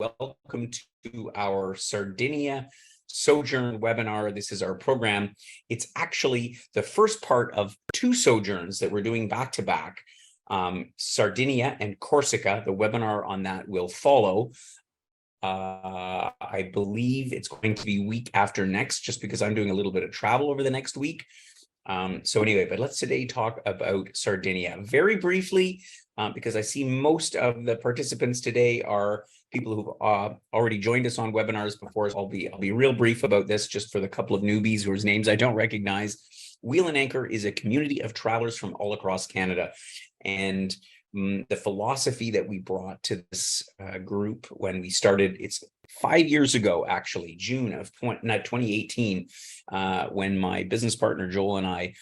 Welcome to our Sardinia Sojourn webinar. This is our program. It's actually the first part of two sojourns that we're doing back to back. Sardinia and Corsica. The webinar on that will follow. I believe it's going to be week after next, just because I'm doing a little bit of travel over the next week. So anyway, but let's today talk about Sardinia very briefly, because I see most of the participants today are people who've already joined us on webinars before. So I'll be real brief about this, just for the couple of newbies whose names I don't recognize. Wheel and Anchor is a community of travelers from all across Canada, and the philosophy that we brought to this group when we started, it's 5 years ago, actually, June of 2018, when my business partner, Joel, and I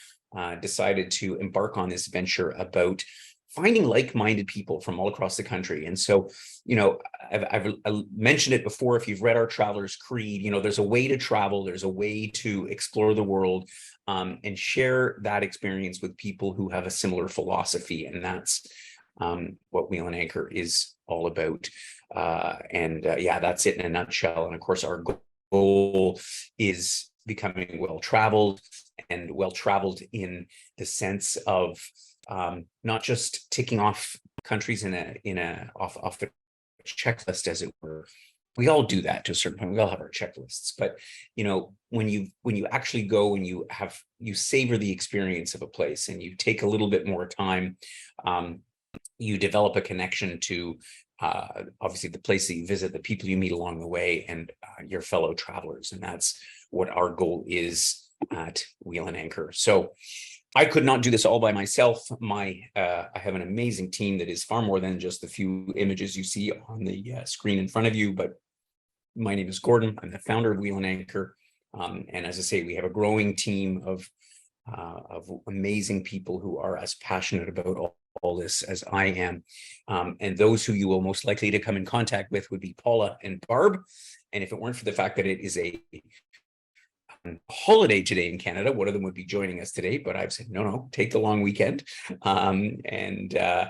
decided to embark on this venture about finding like-minded people from all across the country. And so, you know, I've mentioned it before, if you've read our Traveler's Creed, you know, there's a way to travel, there's a way to explore the world, and share that experience with people who have a similar philosophy. And that's what Wheel and Anchor is all about. Yeah, that's it in a nutshell. And of course, our goal is becoming well-traveled, and well-traveled in the sense of not just ticking off countries in a off the checklist, as it were. We all do that to a certain point. We all have our checklists, but you know, when you actually go and you savor the experience of a place, and you take a little bit more time, you develop a connection to obviously the place that you visit, the people you meet along the way, and your fellow travelers. And that's what our goal is at Wheel and Anchor. So I could not do this all by myself. I have an amazing team that is far more than just the few images you see on the screen in front of you. But my name is Gordon. I'm the founder of Wheel and Anchor. And as I say, we have a growing team of amazing people who are as passionate about all this as I am. And those who you will most likely to come in contact with would be Paula and Barb. And if it weren't for the fact that it is a holiday today in Canada, one of them would be joining us today, but I've said, no, take the long weekend. So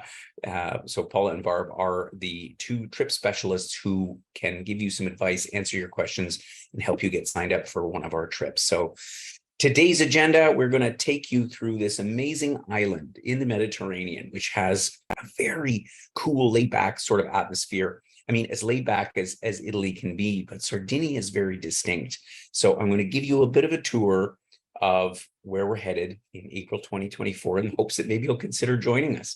Paula and Barb are the two trip specialists who can give you some advice, answer your questions, and help you get signed up for one of our trips. So today's agenda, we're going to take you through this amazing island in the Mediterranean, which has a very cool, laid-back sort of atmosphere. I mean, as laid back as Italy can be, but Sardinia is very distinct. So I'm going to give you a bit of a tour of where we're headed in April 2024, in hopes that maybe you'll consider joining us.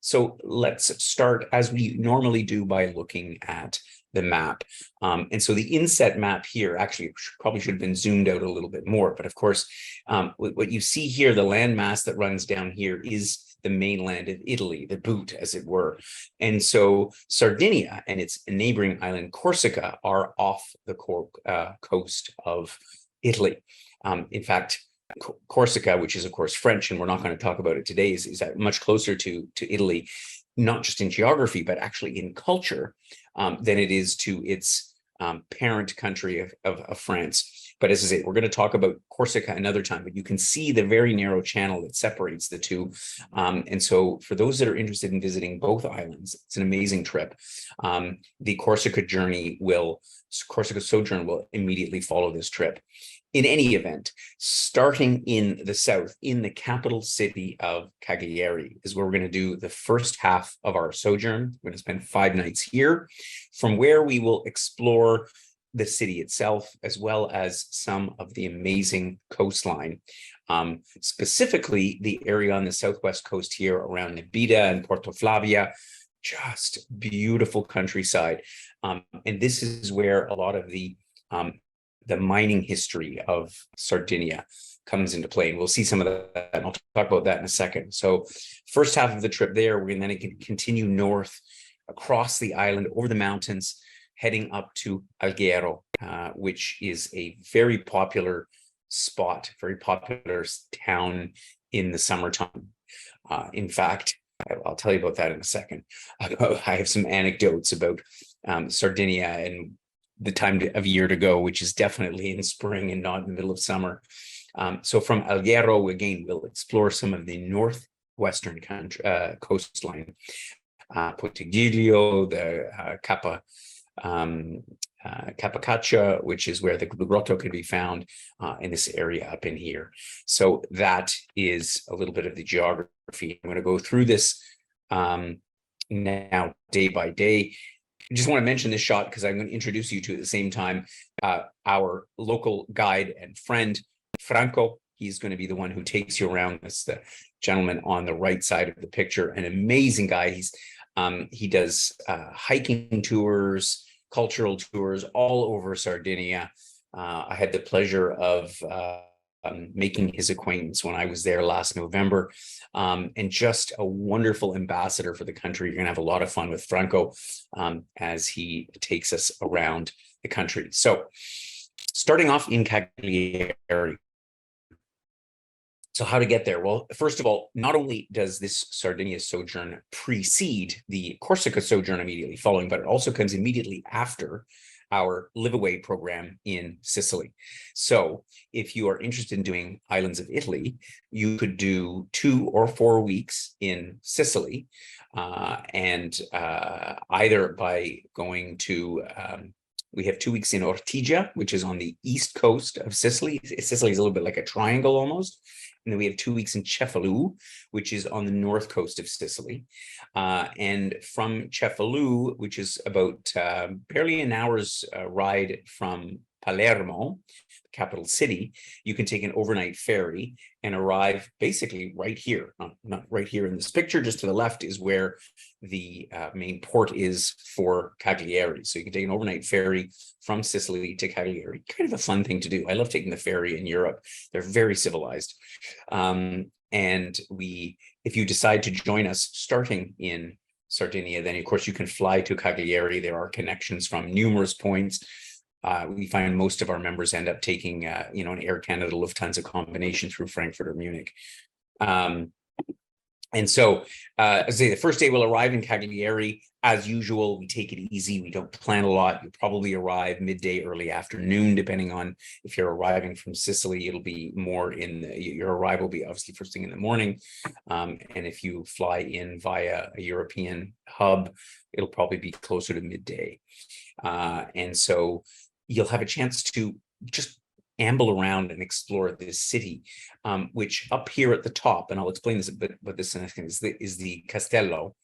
So let's start, as we normally do, by looking at the map. And so the inset map here actually probably should have been zoomed out a little bit more. But of course, what you see here, the landmass that runs down here, is the mainland of Italy, the boot, as it were. And so Sardinia and its neighboring island Corsica are off the coast of Italy. In fact, Corsica, which is of course French, and we're not going to talk about it today, is much closer to Italy, not just in geography, but actually in culture, than it is to its parent country of France. But as I say, we're going to talk about Corsica another time, but you can see the very narrow channel that separates the two. And so for those that are interested in visiting both islands, it's an amazing trip. The Corsica Sojourn will immediately follow this trip. In any event, starting in the south, in the capital city of Cagliari, is where we're going to do the first half of our sojourn. We're going to spend 5 nights here, from where we will explore the city itself, as well as some of the amazing coastline, specifically the area on the southwest coast here around Nabita and Porto Flavia. Just beautiful countryside. And this is where a lot of the mining history of Sardinia comes into play. And we'll see some of that, and I'll talk about that in a second. So first half of the trip there, we're going to then continue north across the island, over the mountains, heading up to Alghero, which is a very popular spot, very popular town in the summertime. In fact, I'll tell you about that in a second. I have some anecdotes about Sardinia and the time of year to go, which is definitely in spring and not in the middle of summer. So from Alghero, again, we'll explore some of the northwestern coastline, Pontigiglio, the Capocaccia, which is where the grotto can be found in this area up in here. So that is a little bit of the geography. I'm going to go through this now day by day. I just want to mention this shot because I'm going to introduce you to at the same time our local guide and friend, Franco. He's going to be the one who takes you around. That's the gentleman on the right side of the picture, an amazing guy. He does hiking tours, cultural tours all over Sardinia. I had the pleasure of making his acquaintance when I was there last November, and just a wonderful ambassador for the country. You're going to have a lot of fun with Franco as he takes us around the country. So starting off in Cagliari. So how to get there? Well, first of all, not only does this Sardinia sojourn precede the Corsica sojourn immediately following, but it also comes immediately after our live away program in Sicily. So if you are interested in doing islands of Italy, you could do 2 or 4 weeks in Sicily, and either by going to we have 2 weeks in Ortigia, which is on the east coast of Sicily. Sicily is a little bit like a triangle almost. And then we have 2 weeks in Cefalù, which is on the north coast of Sicily. And from Cefalù, which is about barely an hour's ride from Palermo, the capital city, you can take an overnight ferry and arrive basically right here. Not right here in this picture, just to the left is where the main port is for Cagliari. So you can take an overnight ferry from Sicily to Cagliari. Kind of a fun thing to do. I love taking the ferry in Europe. They're very civilized. And if you decide to join us starting in Sardinia, then of course you can fly to Cagliari. There are connections from numerous points. We find most of our members end up taking, an Air Canada Lufthansa combination through Frankfurt or Munich. And so, as I say, the first day we'll arrive in Cagliari. As usual, we take it easy. We don't plan a lot. You'll probably arrive midday, early afternoon, depending on if you're arriving from Sicily. It'll be more your arrival will be obviously first thing in the morning. And if you fly in via a European hub, it'll probably be closer to midday. And so you'll have a chance to just amble around and explore this city, which up here at the top, and I'll explain this a bit, but this is the Castello,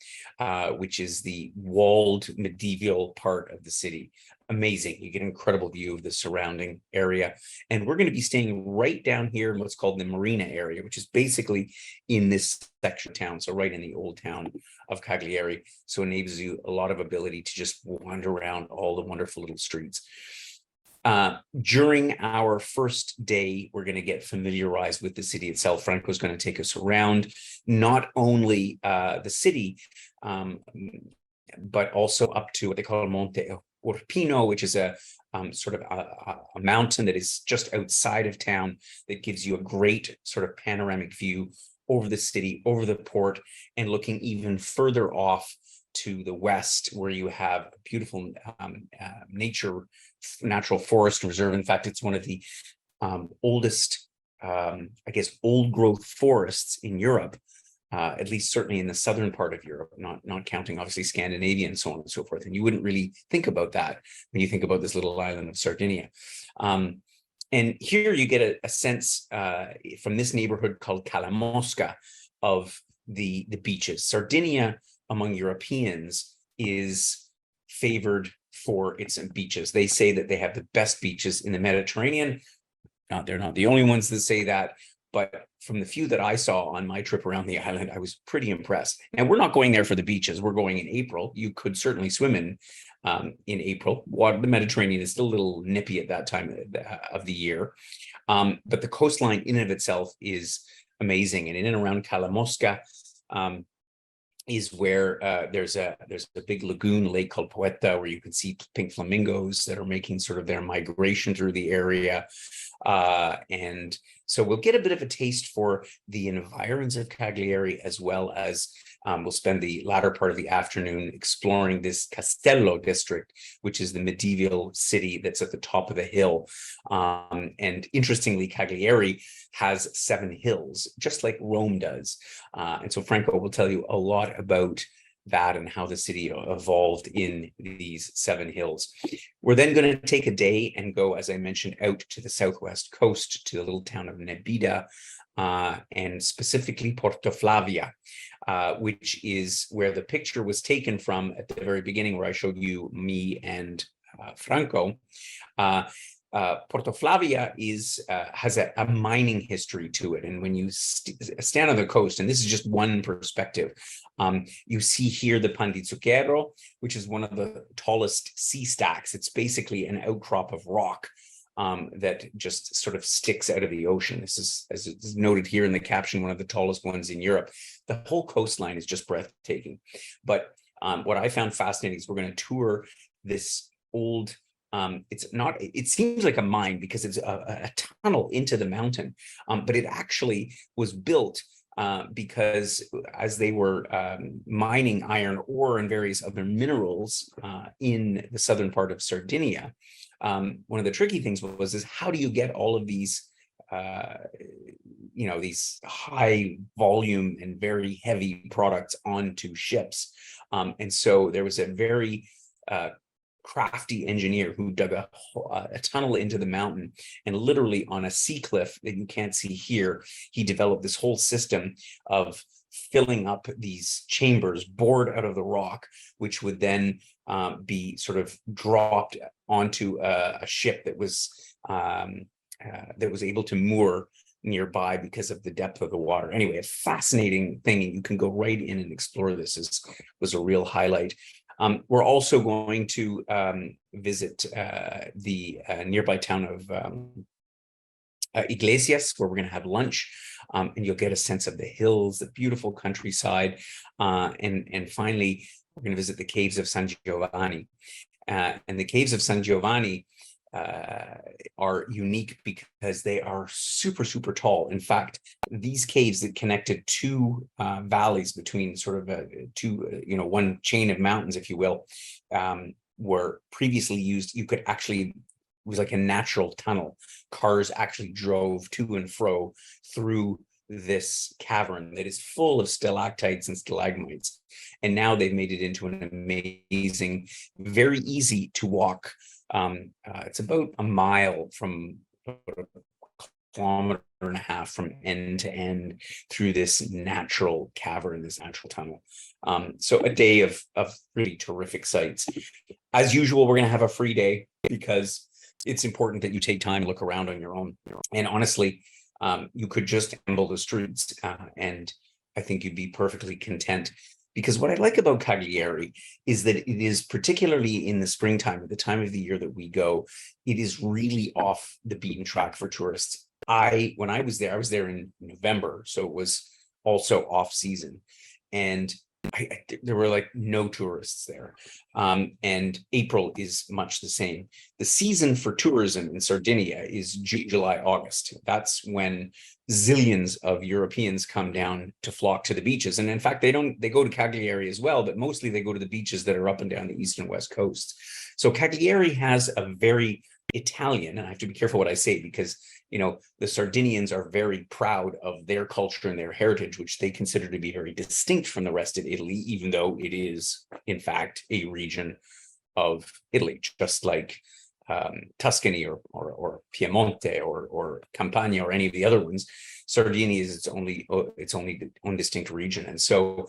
which is the walled medieval part of the city. Amazing. You get an incredible view of the surrounding area. And we're going to be staying right down here in what's called the Marina area, which is basically in this section of town. So right in the old town of Cagliari. So it enables you a lot of ability to just wander around all the wonderful little streets. During our first day, we're going to get familiarized with the city itself. Franco's going to take us around not only the city, but also up to what they call Monte Urpino, which is a sort of a mountain that is just outside of town that gives you a great sort of panoramic view over the city, over the port, and looking even further off to the west, where you have a beautiful natural forest reserve. In fact, it's one of the oldest, old growth forests in Europe, at least certainly in the southern part of Europe, not counting obviously Scandinavia and so on and so forth. And you wouldn't really think about that when you think about this little island of Sardinia. And here you get a sense from this neighborhood called Cala Mosca of the beaches. Sardinia, among Europeans, is favored for its beaches. They say that they have the best beaches in the Mediterranean. They're not the only ones that say that, but from the few that I saw on my trip around the island, I was pretty impressed. And we're not going there for the beaches. We're going in April. You could certainly swim in April. The Mediterranean is still a little nippy at that time of the year. But the coastline in and of itself is amazing. And in and around Cala Mosca, is where there's a big lagoon lake called Poeta, where you can see pink flamingos that are making sort of their migration through the area. And so we'll get a bit of a taste for the environs of Cagliari, as well as we'll spend the latter part of the afternoon exploring this Castello district, which is the medieval city that's at the top of the hill. And interestingly, Cagliari has 7 hills, just like Rome does. And so Franco will tell you a lot about that and how the city evolved in these 7 hills. We're then going to take a day and go, as I mentioned, out to the southwest coast to the little town of Nebida, and specifically Portoflavia, which is where the picture was taken from at the very beginning, where I showed you me and Franco. Portoflavia has a mining history to it. And when you stand on the coast, and this is just one perspective, you see here the Pan di Zucchero, which is one of the tallest sea stacks. It's basically an outcrop of rock that just sort of sticks out of the ocean. This is, as it's noted here in the caption, one of the tallest ones in Europe. The whole coastline is just breathtaking. But what I found fascinating is we're going to tour this old, it seems like a mine because it's a tunnel into the mountain, but it actually was built because as they were mining iron ore and various other minerals in the southern part of Sardinia, one of the tricky things is how do you get all of these these high volume and very heavy products onto ships, and so there was a very crafty engineer who dug a tunnel into the mountain, and literally on a sea cliff that you can't see here, he developed this whole system of filling up these chambers bored out of the rock, which would then be sort of dropped onto a ship that was able to moor nearby because of the depth of the water. Anyway, a fascinating thing, and you can go right in and explore this. Was a real highlight. We're also going to visit the nearby town of Iglesias, where we're going to have lunch, and you'll get a sense of the hills, the beautiful countryside, and finally, we're going to visit the caves of San Giovanni. And the caves of San Giovanni are unique because they are super, super tall. In fact, these caves that connected two valleys between sort of one chain of mountains, if you will, were previously used. You could actually, it was like a natural tunnel. Cars actually drove to and fro through this cavern that is full of stalactites and stalagmites. And now they've made it into an amazing, very easy to walk. It's about a mile from a kilometer and a half from end to end through this natural cavern, this natural tunnel. So a day of really terrific sights. As usual, we're going to have a free day because it's important that you take time to look around on your own. And honestly, you could just amble the streets and I think you'd be perfectly content. Because what I like about Cagliari is that it is, particularly in the springtime, at the time of the year that we go, it is really off the beaten track for tourists. When I was there in November, so it was also off season, and there were like no tourists there. And April is much the same. The season for tourism in Sardinia is July, August. That's when zillions of Europeans come down to flock to the beaches. And in fact, they go to Cagliari as well, but mostly they go to the beaches that are up and down the east and west coasts. So Cagliari has a very Italian, and I have to be careful what I say because, the Sardinians are very proud of their culture and their heritage, which they consider to be very distinct from the rest of Italy, even though it is, in fact, a region of Italy, just like Tuscany or Piemonte or Campania or any of the other ones. Sardinia is its own distinct region. And so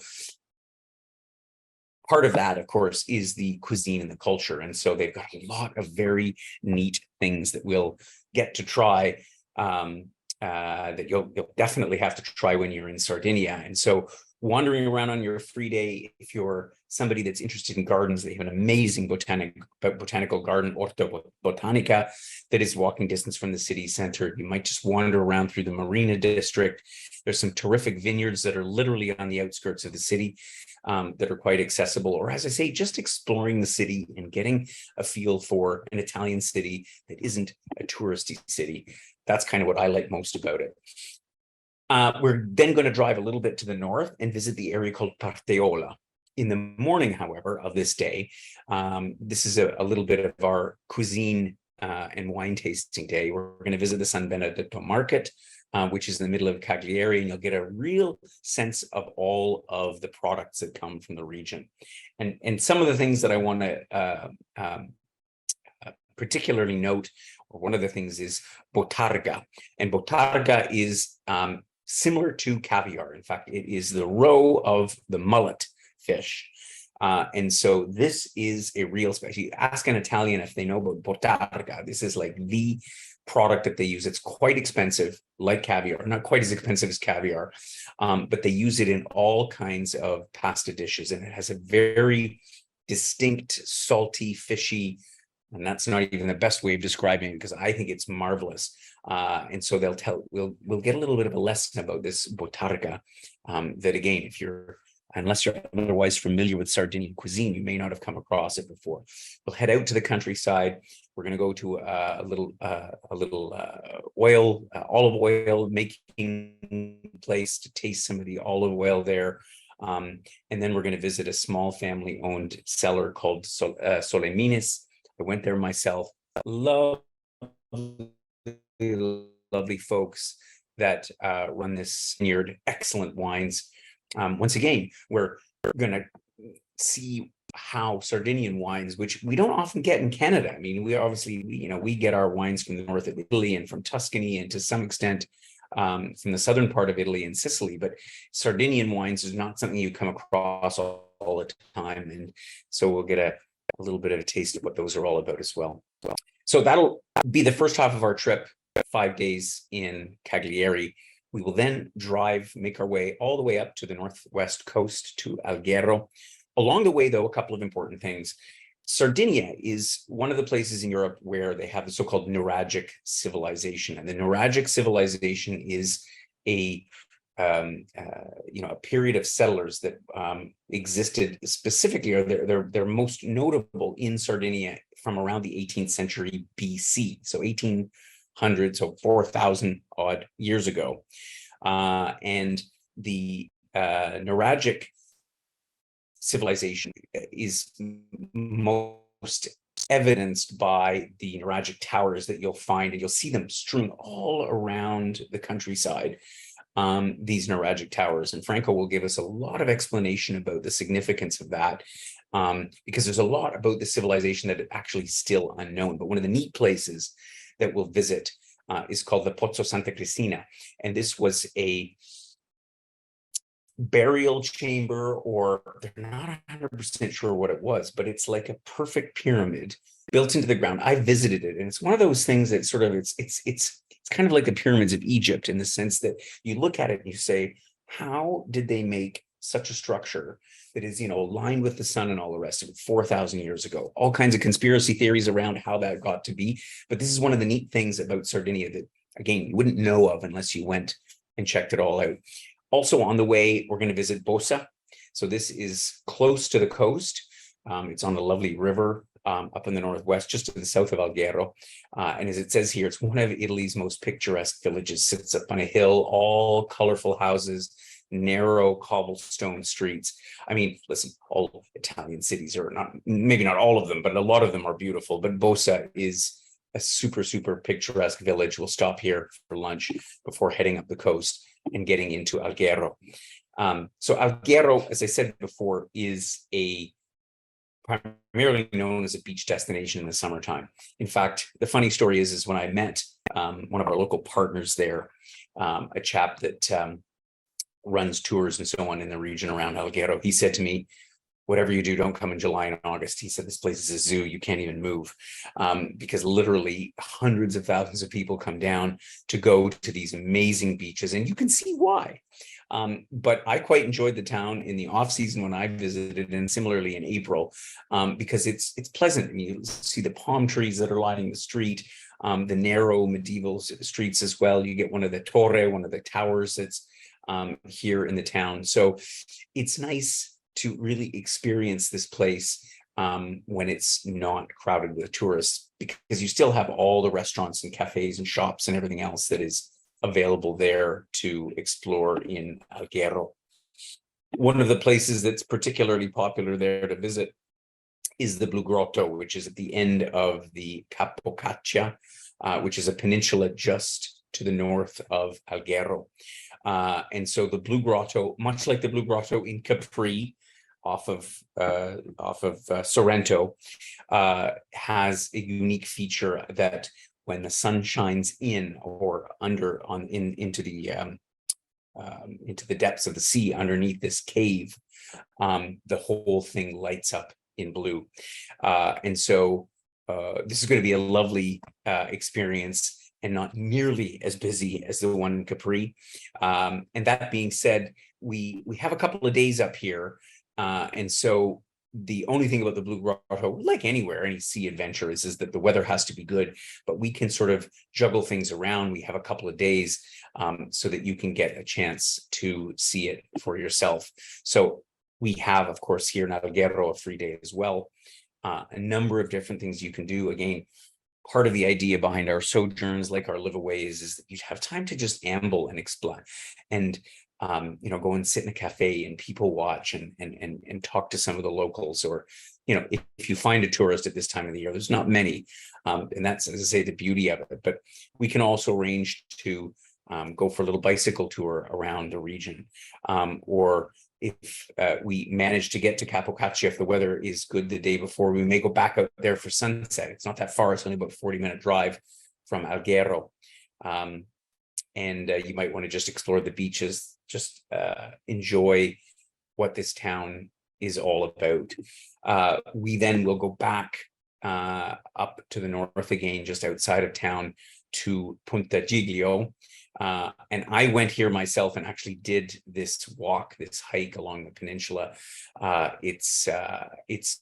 part of that, of course, is the cuisine and the culture. And so they've got a lot of very neat things that we'll get to try, that you'll definitely have to try when you're in Sardinia. And so wandering around on your free day, if you're somebody that's interested in gardens, they have an amazing botanical garden, Orto Botanica, that is walking distance from the city center. You might just wander around through the Marina district. There's some terrific vineyards that are literally on the outskirts of the city, that are quite accessible. Or as I say, just exploring the city and getting a feel for an Italian city that isn't a touristy city. That's kind of what I like most about it. We're then going to drive a little bit to the north and visit the area called Parteola. In the morning, however, of this day, this is a little bit of our cuisine and wine tasting day. We're going to visit the San Benedetto market, which is in the middle of Cagliari, and you'll get a real sense of all of the products that come from the region. And some of the things that I want to particularly note, or one of the things, is botarga. And botarga is similar to caviar. In fact, it is the roe of the mullet fish. And so this is a real specialty. Ask an Italian if they know about botarga. This is like the product that they use. It's quite expensive, like caviar, not quite as expensive as caviar, but they use it in all kinds of pasta dishes. And it has a very distinct, salty, fishy, and that's not even the best way of describing it, because I think it's marvelous. And so we'll get a little bit of a lesson about this botarga, that again, unless you're otherwise familiar with Sardinian cuisine, you may not have come across it before. We'll head out to the countryside. We're going to go to a little olive oil making place to taste some of the olive oil there. And then we're going to visit a small family-owned cellar called Solemines. I went there myself. Lovely folks that run this vineyard, excellent wines. Once again, we're going to see how Sardinian wines, which we don't often get in Canada. I mean, we get our wines from the north of Italy and from Tuscany, and to some extent from the southern part of Italy and Sicily, but Sardinian wines is not something you come across all the time. And so we'll get a little bit of a taste of what those are all about as well. So that'll be the first half of our trip, 5 days in Cagliari. We will then make our way all the way up to the northwest coast to Alghero. Along the way, though, a couple of important things. Sardinia is one of the places in Europe where they have the so-called Nuragic civilization. And the Nuragic civilization is a period of settlers that existed specifically, or they're most notable in Sardinia from around the 18th century BC. So 1800, so 4,000 odd years ago. And the Nuragic civilization is most evidenced by the Nuragic towers that you'll find, and you'll see them strewn all around the countryside, these Nuragic towers. And Franco will give us a lot of explanation about the significance of that, because there's a lot about the civilization that is actually still unknown. But one of the neat places that we'll visit is called the Pozzo Santa Cristina. And this was a burial chamber, or they're not 100% sure what it was, but it's like a perfect pyramid built into the ground. I visited it, and it's one of those things that sort of it's kind of like the pyramids of Egypt, in the sense that you look at it and you say, how did they make such a structure that is, aligned with the sun and all the rest of it 4,000 years ago? All kinds of conspiracy theories around how that got to be. But this is one of the neat things about Sardinia that, again, you wouldn't know of unless you went and checked it all out. Also on the way, we're going to visit Bossa. So this is close to the coast. It's on a lovely river up in the northwest, just to the south of Alghero. And as it says here, it's one of Italy's most picturesque villages. Sits up on a hill, all colorful houses, narrow cobblestone streets. I mean, listen, all Italian cities are maybe not all of them, but a lot of them are beautiful. But Bossa is a super, super picturesque village. We'll stop here for lunch before heading up the coast and getting into Alghero. So Alghero, as I said before, is primarily known as a beach destination in the summertime. In fact, the funny story is when I met one of our local partners there, a chap that runs tours and so on in the region around Alghero, he said to me, whatever you do, don't come in July and August. He said, this place is a zoo. You can't even move, because literally hundreds of thousands of people come down to go to these amazing beaches. And you can see why. But I quite enjoyed the town in the off season when I visited, and similarly in April, because it's pleasant. I mean, you see the palm trees that are lining the street, the narrow medieval streets as well. You get one of the torre, one of the towers that's here in the town. So it's nice to really experience this place when it's not crowded with tourists, because you still have all the restaurants and cafes and shops and everything else that is available there to explore in Alghero. One of the places that's particularly popular there to visit is the Blue Grotto, which is at the end of the Capocaccia, which is a peninsula just to the north of Alghero. And so the Blue Grotto, much like the Blue Grotto in Capri, off of Sorrento, has a unique feature that when the sun shines in or into the depths of the sea underneath this cave, the whole thing lights up in blue. And so this is going to be a lovely experience and not nearly as busy as the one in Capri. And that being said, we have a couple of days up here. And so the only thing about the Blue Grotto, like anywhere, any sea adventure, is that the weather has to be good, but we can sort of juggle things around. We have a couple of days so that you can get a chance to see it for yourself. So we have, of course, here in Alghero, a free day as well. A number of different things you can do. Again, part of the idea behind our sojourns, like our live-aways, is that you have time to just amble and explore and go and sit in a cafe and people watch and talk to some of the locals. Or, if you find a tourist at this time of the year, there's not many. And that's, as I say, the beauty of it. But we can also arrange to go for a little bicycle tour around the region. Or if we manage to get to Capocaccia, if the weather is good the day before, we may go back out there for sunset. It's not that far. It's only about a 40-minute drive from Alghero. And you might want to just explore the beaches, just enjoy what this town is all about. We then will go back up to the north again, just outside of town, to Punta Giglio. And I went here myself and actually did this hike along the peninsula. It's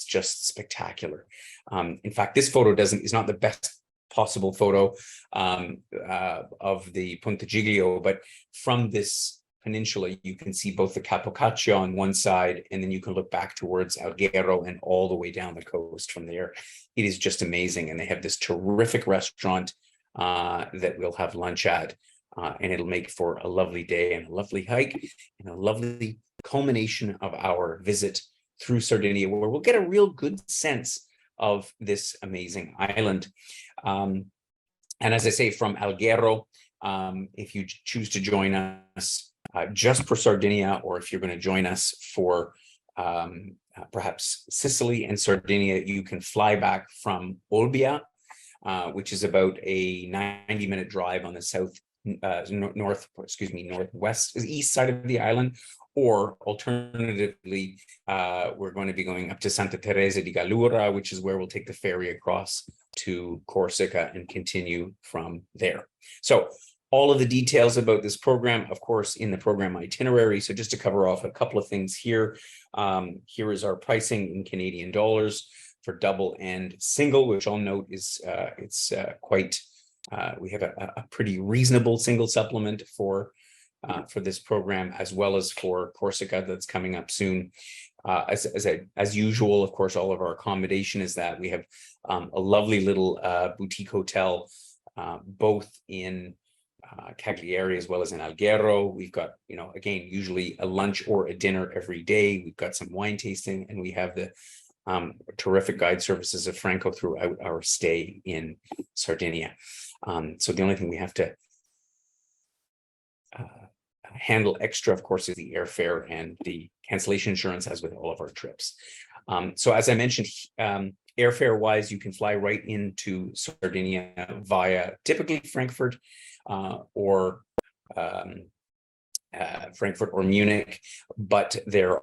just spectacular. In fact, this photo is not the best possible photo of the Punta Giglio, but from this peninsula, you can see both the Capocaccia on one side, and then you can look back towards Alghero and all the way down the coast from there. It is just amazing. And they have this terrific restaurant that we'll have lunch at, and it'll make for a lovely day and a lovely hike and a lovely culmination of our visit through Sardinia, where we'll get a real good sense of this amazing island. And as I say, from Alghero, if you choose to join us just for Sardinia, or if you're going to join us for perhaps Sicily and Sardinia, you can fly back from Olbia, which is about a 90-minute drive on the northwest, east side of the island. Or alternatively, we're going to be going up to Santa Teresa di Gallura, which is where we'll take the ferry across to Corsica and continue from there. So all of the details about this program, of course, in the program itinerary. So just to cover off a couple of things here, here is our pricing in Canadian dollars for double and single, which I'll note is quite, we have a pretty reasonable single supplement for this program, as well as for Corsica that's coming up soon. As usual, of course, all of our accommodation is that we have a lovely little boutique hotel, both in Cagliari as well as in Alghero. We've got, again, usually a lunch or a dinner every day. We've got some wine tasting, and we have the terrific guide services of Franco throughout our stay in Sardinia. So the only thing we have to handle extra, of course, is the airfare and the cancellation insurance, as with all of our trips. So as I mentioned, airfare wise, you can fly right into Sardinia via typically Frankfurt or Munich, but there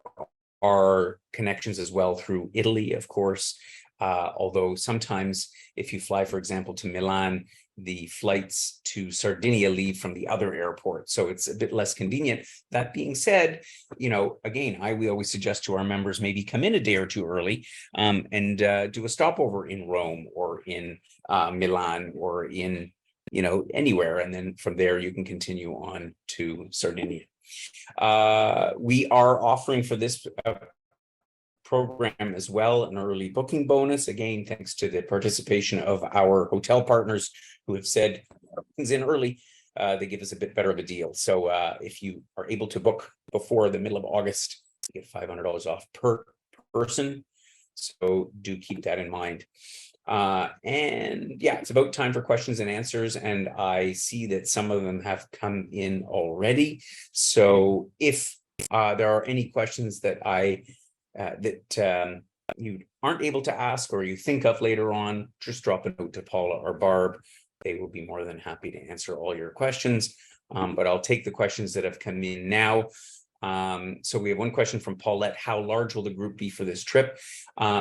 are connections as well through Italy, of course. Although sometimes if you fly, for example, to Milan, the flights to Sardinia leave from the other airport, so it's a bit less convenient. That being said, again, we always suggest to our members maybe come in a day or two early and do a stopover in Rome or in Milan or in anywhere, and then from there you can continue on to Sardinia. We are offering for this program as well an early booking bonus, again thanks to the participation of our hotel partners who have said things in early, they give us a bit better of a deal. So if you are able to book before the middle of August, you get $500 off per person, so do keep that in mind. And yeah, it's about time for questions and answers. And I see that some of them have come in already. So if there are any questions that you aren't able to ask or you think of later on, just drop a note to Paula or Barb. They will be more than happy to answer all your questions. But I'll take the questions that have come in now. So we have one question from Paulette. How large will the group be for this trip?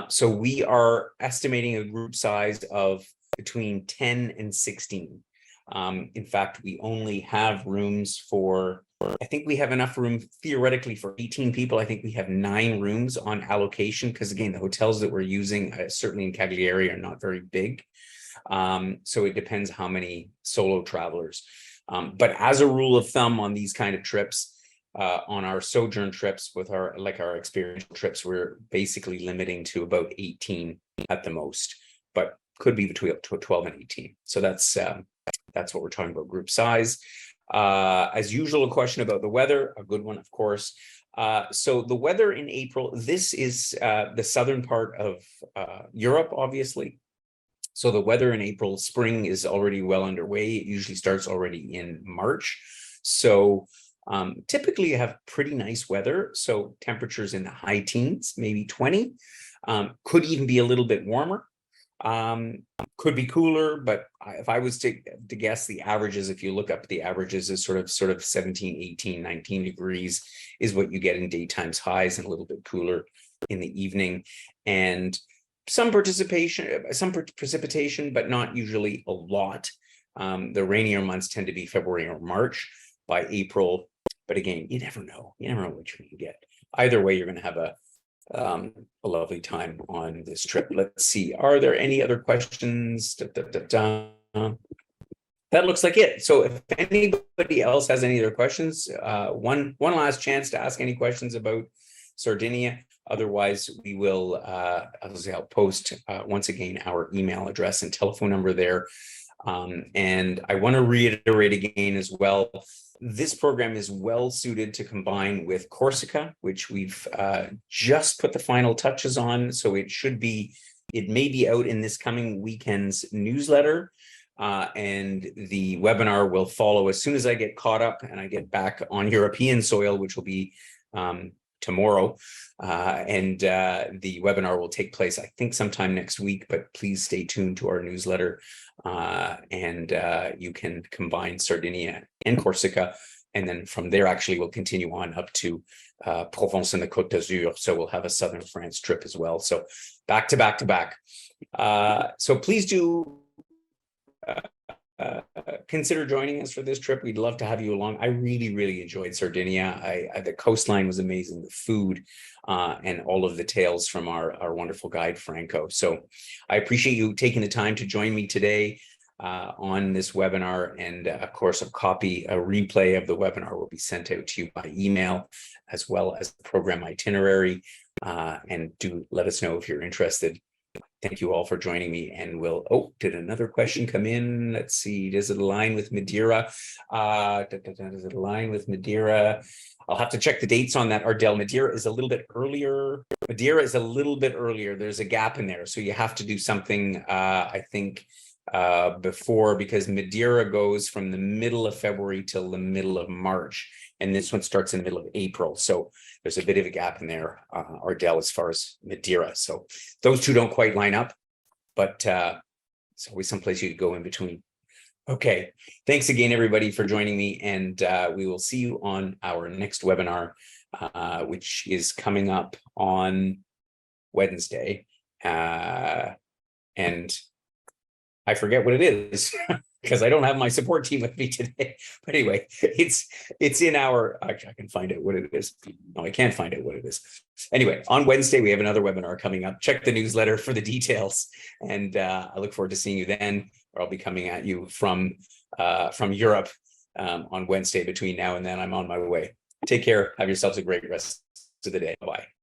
So we are estimating a group size of between 10 and 16. In fact, we only have rooms for, I think we have enough room theoretically for 18 people. I think we have 9 rooms on allocation because, again, the hotels that we're using, certainly in Cagliari, are not very big. So it depends how many solo travelers. But as a rule of thumb on these kind of trips, on our sojourn trips with our experiential trips, we're basically limiting to about 18 at the most, but could be between up to 12 and 18. So that's what we're talking about group size. As usual, a question about the weather, a good one, of course. So the weather in April, this is the southern part of Europe, obviously. So the weather in April, spring is already well underway. It usually starts already in March. So typically you have pretty nice weather. So temperatures in the high teens, maybe 20, could even be a little bit warmer. Could be cooler, but if I was to guess, the averages, if you look up the averages, is sort of 17, 18, 19 degrees is what you get in daytime's highs, and a little bit cooler in the evening. And some precipitation, but not usually a lot. The rainier months tend to be February or March. By April, but again, you never know. You never know what you're going to get. Either way, you're going to have a lovely time on this trip. Let's see. Are there any other questions? That looks like it. So if anybody else has any other questions, one last chance to ask any questions about Sardinia. Otherwise, we will, I'll post once again our email address and telephone number there. And I want to reiterate again as well, this program is well suited to combine with Corsica, which we've just put the final touches on. So it may be out in this coming weekend's newsletter. And the webinar will follow as soon as I get caught up and I get back on European soil, which will be tomorrow. And the webinar will take place, I think, sometime next week, but please stay tuned to our newsletter. And you can combine Sardinia and Corsica. And then from there, actually, we'll continue on up to Provence and the Côte d'Azur. So we'll have a Southern France trip as well. So back to back to back. So please do consider joining us for this trip. We'd love to have you along. I really enjoyed Sardinia. The coastline was amazing, the food, and all of the tales from our wonderful guide, Franco. So I appreciate you taking the time to join me today on this webinar. And of course, a replay of the webinar will be sent out to you by email, as well as the program itinerary. And do let us know if you're interested. Thank you all for joining me, and did another question come in? Let's see, does it align with Madeira? Does it align with Madeira? I'll have to check the dates on that. Ardell, Madeira is a little bit earlier. There's a gap in there. So you have to do something, I think, before, because Madeira goes from the middle of February till the middle of March. And this one starts in the middle of April. So there's a bit of a gap in there, Ardell, as far as Madeira. So those two don't quite line up, but it's always someplace you could go in between. Okay. Thanks again, everybody, for joining me. And we will see you on our next webinar, which is coming up on Wednesday. And I forget what it is because I don't have my support team with me today. But anyway, it's in our, actually, I can find out what it is. No, I can't find out what it is. Anyway, on Wednesday, we have another webinar coming up. Check the newsletter for the details. And I look forward to seeing you then, or I'll be coming at you from Europe on Wednesday. Between now and then, I'm on my way. Take care. Have yourselves a great rest of the day. Bye-bye.